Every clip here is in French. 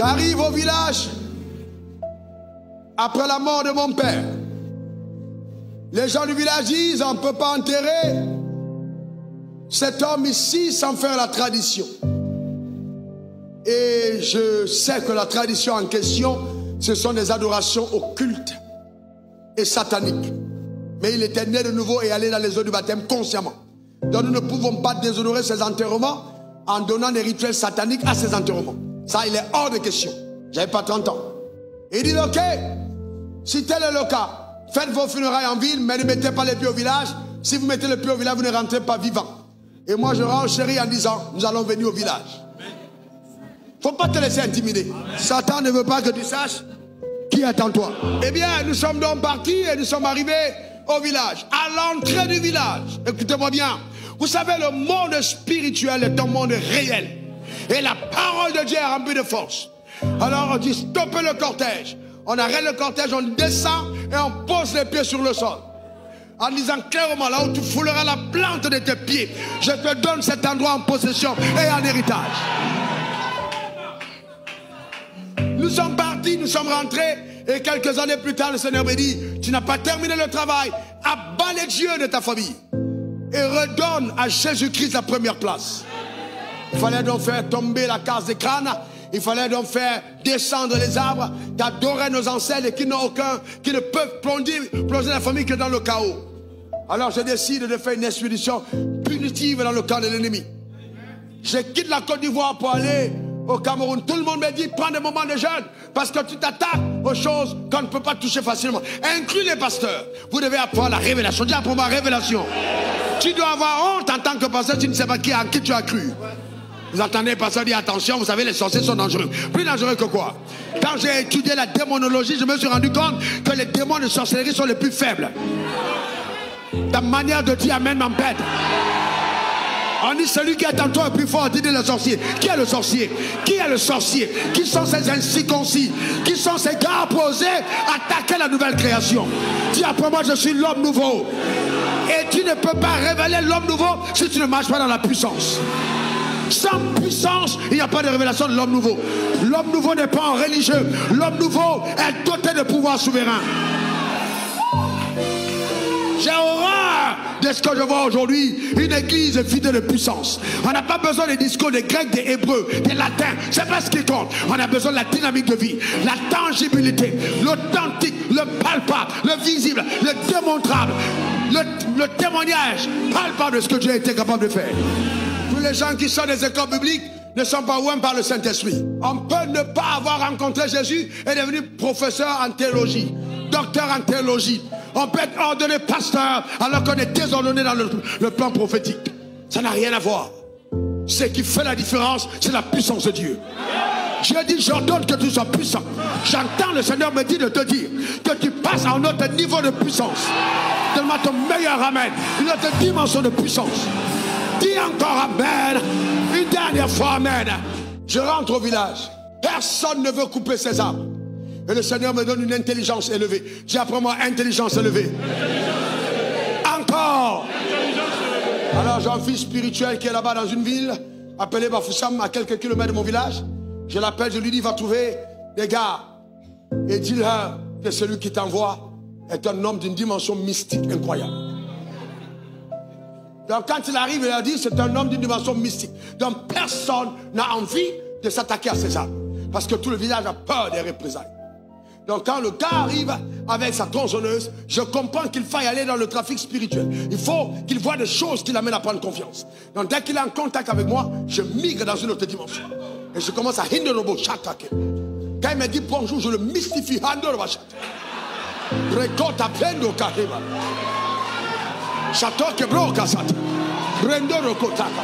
J'arrive au village après la mort de mon père. Les gens du village disent on ne peut pas enterrer cet homme ici sans faire la tradition. Et je sais que la tradition en question, ce sont des adorations occultes et sataniques. Mais il était né de nouveau et allé dans les eaux du baptême consciemment. Donc nous ne pouvons pas déshonorer ces enterrements en donnant des rituels sataniques à ces enterrements. Ça, il est hors de question. J'avais pas 30 ans. Il dit ok, si tel est le cas, faites vos funérailles en ville, mais ne mettez pas les pieds au village. Si vous mettez les pieds au village, vous ne rentrez pas vivant. Et moi, je renchéris en disant, nous allons venir au village. Il ne faut pas te laisser intimider. Amen. Satan ne veut pas que tu saches qui est en toi. Eh bien, nous sommes donc partis et nous sommes arrivés au village. À l'entrée du village, écoutez-moi bien. Vous savez, le monde spirituel est un monde réel. Et la parole de Dieu est remplie de force. Alors on dit, stoppez le cortège. On arrête le cortège, on descend et on pose les pieds sur le sol. En disant clairement, là où tu fouleras la plante de tes pieds, je te donne cet endroit en possession et en héritage. Nous sommes partis, nous sommes rentrés, et quelques années plus tard, le Seigneur me dit, tu n'as pas terminé le travail, abat les dieux de ta famille et redonne à Jésus-Christ la première place. Il fallait donc faire tomber la case des crânes, il fallait donc faire descendre les arbres, d'adorer nos ancêtres qui n'ont aucun, qui ne peuvent plonger la famille que dans le chaos. Alors je décide de faire une expédition punitive dans le camp de l'ennemi. Je quitte la Côte d'Ivoire pour aller au Cameroun. Tout le monde me dit, prends des moments de jeûne, parce que tu t'attaques aux choses qu'on ne peut pas toucher facilement. Inclus les pasteurs. Vous devez apprendre la révélation. Dis pour ma révélation. Tu dois avoir honte en tant que pasteur, tu ne sais pas en qui tu as cru. Vous entendez, pasteur dit attention, vous savez, les sorciers sont dangereux. Plus dangereux que quoi? Quand j'ai étudié la démonologie, je me suis rendu compte que les démons de sorcellerie sont les plus faibles. Ta manière de dire amen m'embête. On dit celui qui est en toi est plus fort, dit le sorcier. Qui est le sorcier? Qui est le sorcier? Qui sont ces incirconcis? Qui sont ces gars posés à attaquer la nouvelle création? Dis après moi, je suis l'homme nouveau. Et tu ne peux pas révéler l'homme nouveau si tu ne marches pas dans la puissance. Sans puissance, il n'y a pas de révélation de l'homme nouveau. L'homme nouveau n'est pas un religieux. L'homme nouveau est doté de pouvoir souverain. J'ai horreur de ce que je vois aujourd'hui, une église vidée de puissance. On n'a pas besoin des discours des Grecs, des Hébreux, des Latins. C'est pas ce qui compte. On a besoin de la dynamique de vie, la tangibilité, l'authentique, le palpable, le visible, le démontrable, le témoignage palpable de ce que Dieu a été capable de faire. Tous les gens qui sont des écoles bibliques ne sont pas ouïs par le Saint-Esprit. On peut ne pas avoir rencontré Jésus et devenir professeur en théologie, docteur en théologie. On peut être ordonné pasteur alors qu'on est désordonné dans le plan prophétique. Ça n'a rien à voir. Ce qui fait la différence, c'est la puissance de Dieu. Dieu dit, j'ordonne que tu sois puissant. J'entends le Seigneur me dire de te dire que tu passes à un autre niveau de puissance. Donne-moi ton meilleur amen. Une autre dimension de puissance. Dis encore amen. Une dernière fois amen. Je rentre au village. Personne ne veut couper ses arbres. Et le Seigneur me donne une intelligence élevée. Dis après moi, intelligence élevée. Encore. Alors j'ai un fils spirituel qui est là-bas dans une ville appelée Bafoussam, à quelques kilomètres de mon village. Je l'appelle, je lui dis, va trouver des gars et dis-leur que celui qui t'envoie est un homme d'une dimension mystique incroyable. Donc quand il arrive, il a dit, c'est un homme d'une dimension mystique. Donc personne n'a envie de s'attaquer à ces arbres. Parce que tout le village a peur des représailles. Donc quand le gars arrive avec sa tronçonneuse, je comprends qu'il faille aller dans le trafic spirituel. Il faut qu'il voit des choses qui l'amènent à prendre confiance. Donc dès qu'il est en contact avec moi, je migre dans une autre dimension. Et je commence à hindorobo chatake. Quand il me dit bonjour, je le mystifie. Handorobo chatake. Rekota prendo kaheba. Chatoke broka sata. Rendoro kotaka.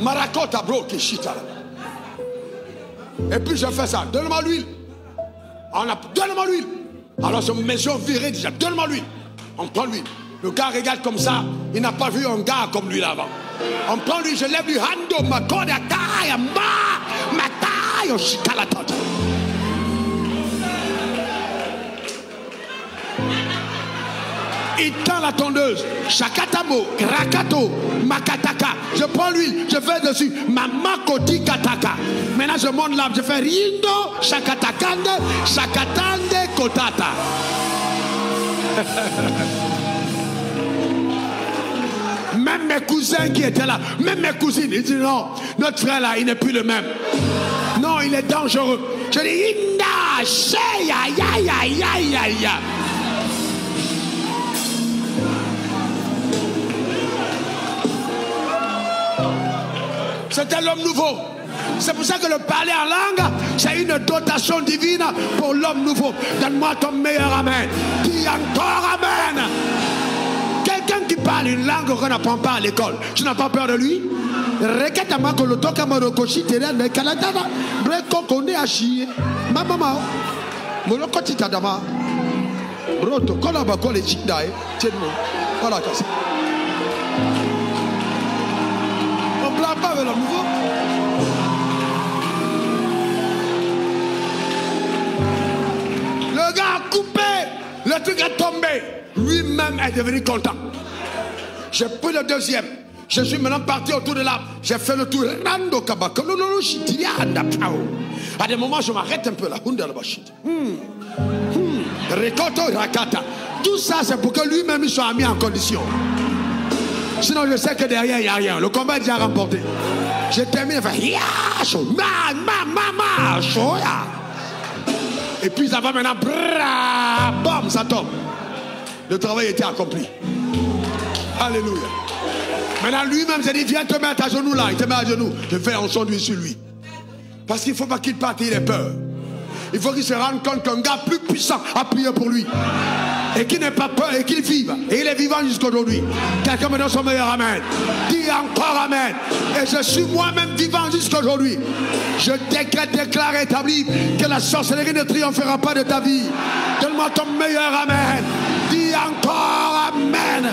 Marakota broki shitala. Et puis je fais ça, donne-moi l'huile. Donne-moi l'huile. Alors je me suis viré déjà, donne-moi l'huile. On prend l'huile. Le gars regarde comme ça, il n'a pas vu un gars comme lui là-bas. On prend lui, je lève lui, hando, ma corde à taille, ma taille, au chikalatot. Il tend la tondeuse, Shakatamo, Rakato, Makataka. Je prends l'huile, je fais dessus, Mamakoti Kataka. Maintenant Maintenant, je monte là, je fais Rindo, Shakatakande, Shakatande, Kotata. Même mes cousins qui étaient là, même mes cousines, ils disent non, notre frère là, il n'est plus le même. Non, il est dangereux. Je dis, Inda, Sheya, ya, ya, ya, ya, ya. C'était l'homme nouveau. C'est pour ça que le parler en langue, c'est une dotation divine pour l'homme nouveau. Donne-moi ton meilleur amen. Dis encore amen. Quelqu'un qui parle une langue qu'on n'apprend pas à l'école, tu n'as pas peur de lui? Reketama koloto kamarokoshi tere ne kalatana breko konde achier mama moloko titadama broto kola ba kole chidai tedmo voilà comme ça. On blâme pas avec le nouveau. Le gars a coupé, le truc est tombé, lui-même est devenu content. J'ai pris le deuxième. Je suis maintenant parti autour de l'arbre. J'ai fait le tour. À des moments, je m'arrête un peu là. Tout ça, c'est pour que lui-même soit mis en condition. Sinon, je sais que derrière, il n'y a rien. Le combat est déjà remporté. J'ai terminé. Et puis, ça va maintenant. Bam, ça tombe. Le travail était accompli. Alléluia. Maintenant, lui-même s'est dit, viens te mettre à genoux là. Il te met à genoux. Je fais un son d'huile sur lui. Parce qu'il ne faut pas qu'il parte, il ait peur. Il faut qu'il se rende compte qu'un gars plus puissant a prié pour lui. Et qu'il n'ait pas peur et qu'il vive. Et il est vivant jusqu'aujourd'hui. Quelqu'un me donne son meilleur amen. Dis encore amen. Et je suis moi-même vivant jusqu'aujourd'hui. Je décrète, déclare, établis que la sorcellerie ne triomphera pas de ta vie. Donne-moi ton meilleur amen. Dis encore amen.